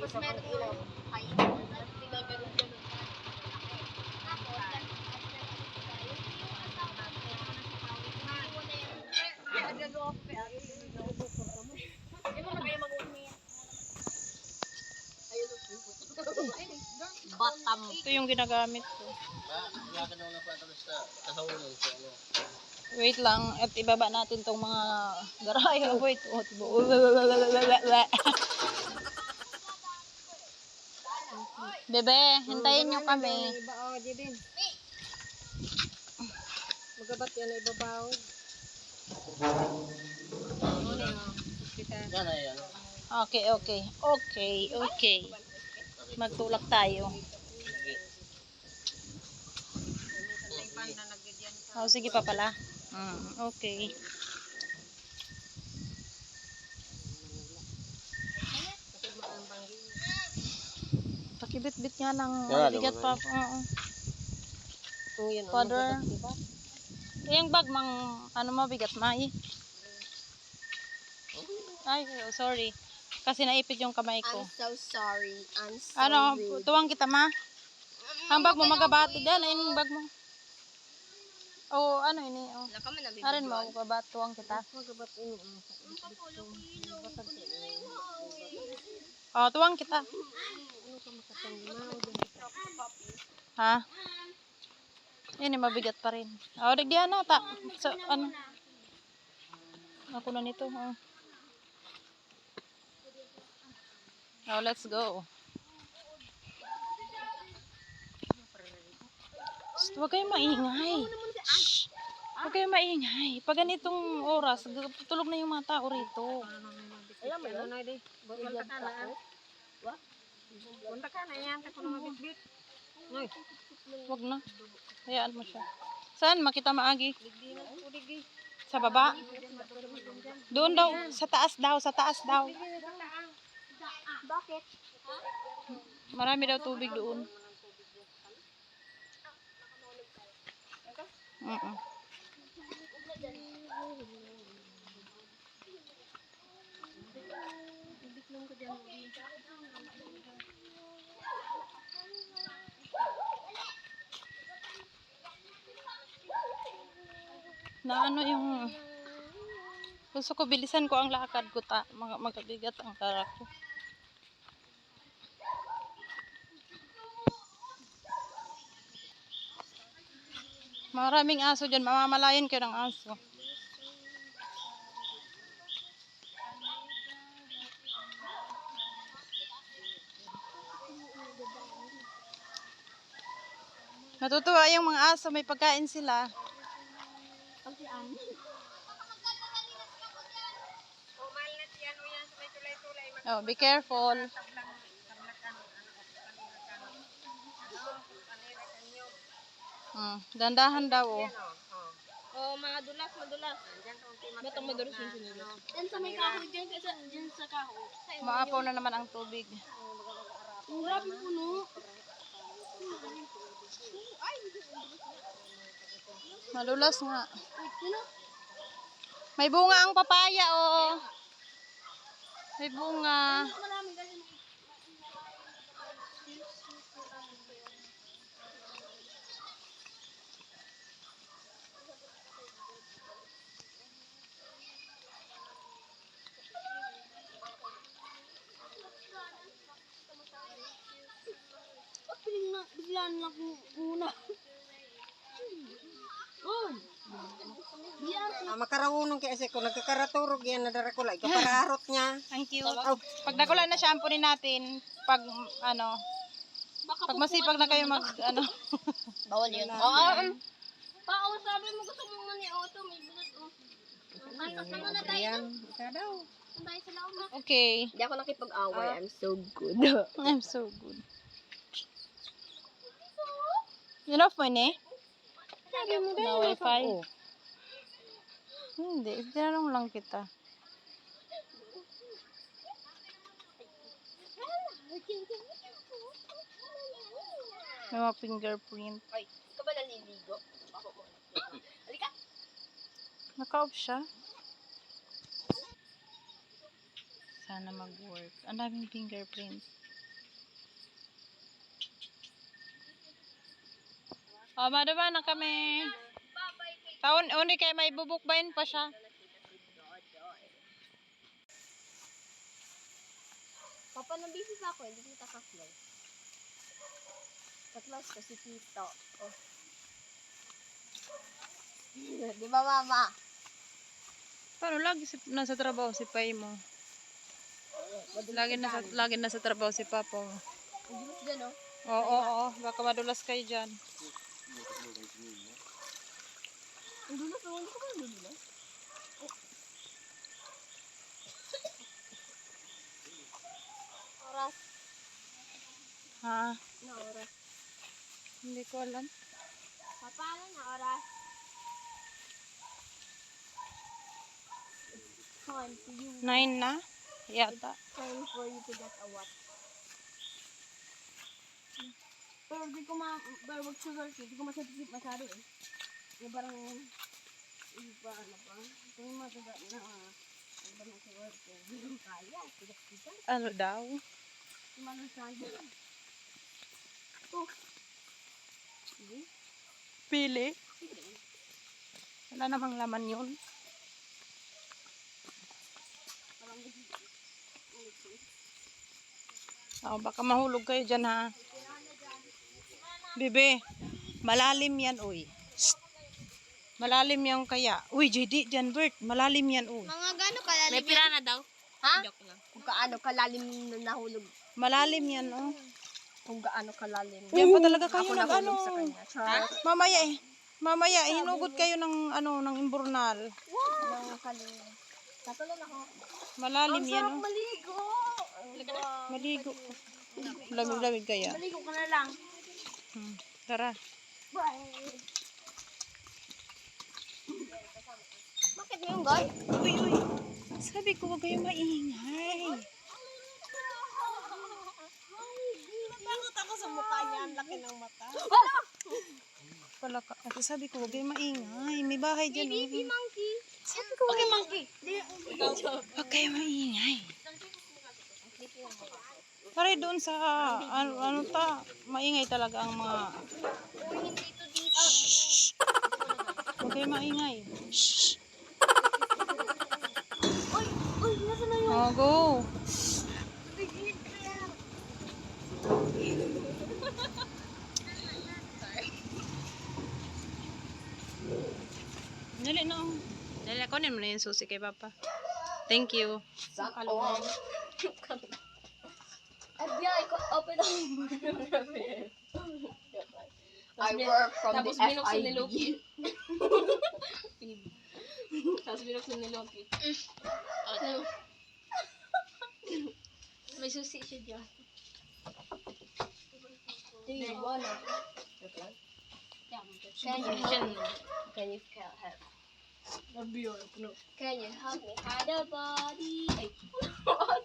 Tapos meron yung kain. Diba ganun-ganun. Tapos, Batam. Ito yung ginagamit ko. Gaganaw na pa tapos sa kahawalan sa ano. Wait lang, at ibaba natin tong mga garay. Wait, Bebe, hintayin nyo kami. Iba, oh, Jibin. Magabat yan, ibabaw. Gana yan. Okay. Magtulak tayo. Oh, sige pa pala. Okay. Pakibit-bit nga ng bigat pa. Father. Yung bag mang ano mabigat mai. Ay, sorry. Kasi naipit yung kamay ko. I'm so sorry. I'm so Ano, rude. tuwang kita ma. Ang bag mo magabati dyan, ayun yung bag mo. Oh, ano ini? Oh. Wala ka man Arin mo, magabatuwang kita. Magabat ini. Oh, tuwang kita. Ha? Yan, mabigat pa rin. Oh, digdihan na, ta. So, ano? Ako na nito, oh. Now, let's go. Shh, huwag kayong maingay. Shh, huwag kayong maingay. Pag ganitong oras, tulog na yung mga tao rito. Alam mo, ano di? Punta ka na. Punta ka na yan. Tako na mabitbit. Noy. Huwag na. Hayaan mo siya. Saan? Makita maagi. Digdi na. Digdi. Sa baba? Doon daw. Sa taas daw. Sa taas daw. Bakit? Marami daw tubig doon. Na ano yung gusto ko bilisan ko ang lakad ko magabigat ang karak ko. Maraming aso dyan, mamamalayan kayo ng aso. Natutuwa yung mga aso, may pagkain sila. Oh, be careful. Dandahan daw, oh. Oh, madulas. Ba't ang madulas yung sinila? Yan sa may kahoy dyan, dyan sa kahoy. Maapaw na naman ang tubig. Ang grabe puno. Malulas nga. Wait, sino? May bunga ang papaya, oh. May bunga. Marami kasi. Biglaan lang muna. Makarawunong kaya ko nagkakaraturog yan na dara ko lang. Kapararot niya. Ang cute. Pag nakulan na shampoo natin, pag ano, pag masipag na kayo mag, ano. Bawal yun. Pao, sabi mo gusto mo mani auto, may blood, oh. Ay, kasama na tayo. Ika daw. Tayo sa lauma. Okay. Hindi ako nakipag-away. I'm so good. I'm so good. Yun off mo ni? Na wifi? Hindi. Tinanong lang kita. May mga fingerprint. Ay, ikaw ba naliligo? Ako mo. Halika. Naka-off siya. Sana mag-work. Ang daming fingerprint. Oh, madama na kami. Taon, uni kay may bubukbayin pa siya. Papa, nabisi pa ako. Hindi kita kaklaw. Kaklaw ko si Tito. Oh. Di ba, Mama? Paano lagi nasa trabaho si Pai mo? Lagi nasa trabaho si Papa mo. Ang dulos dyan, oh. Oo. Baka madulas kayo dyan. Ang dulos, oh. Hindi ko ba ang dulos? Oras. Ha? Na oras. Hindi ko alam. Papa, ano na oras? Time for you. 9 na? Yata. Time for you to get a watch. Pero di ko pero wag sugar, di ko masyado eh. Yung parang, iba ano pa. Kung yung mataga na, iba na sugar, hindi ko kaya. Tigas-tigas. Ano daw? Malang sayo. Oh. Sige. Pili. Wala namang laman yun. Parang Oh, baka mahulog kayo dyan ha. Bebe, malalim yan uy. Shh. Malalim yan kaya. Uy, JD dyan Bert. Malalim yan uy. mga gano'n kalalim. May pirana daw. Ha? Joke lang. Kung gaano kalalim na nahulog. Malalim yan oh. Kung gaano kalalim. Yan pa talaga kayo Ako nag ano. nahulog sa kanya. Char. Mamaya hinugot kayo ng ano ng imburnal. Nang kalim. Katulad ako. Malalim yan oh. Maligo! Maligo. Lamig-lamig kaya. Maligo ka na lang. Tara. Bye! Bakit mo yung guy? Uy. Sabi ko huwag kayong maingay. Natakot ako sa mukha niya. Ang laki ng mata. Pala ka. Kasi sabi ko huwag kayong maingay. May bahay dyan. Baby Oh. monkey. Sabi ko huwag monkey. Huwag kayong maingay. Pare doon sa ano ta, maingay talaga ang mga. Uy, hindi to dito. Huwag kayong maingay. Uy, nasa na yun? Oh, go. Dali na. Dali, kunin mo na yung susi kay Papa. Thank you. Oh. FBI, open up. I work from the Tapos binuksan ni FIB. Loki. Tapos binuksan ni Loki. Ano? May susi siya dyan. Do you wanna? Can you help? Can you help me hide a body? Ay, what?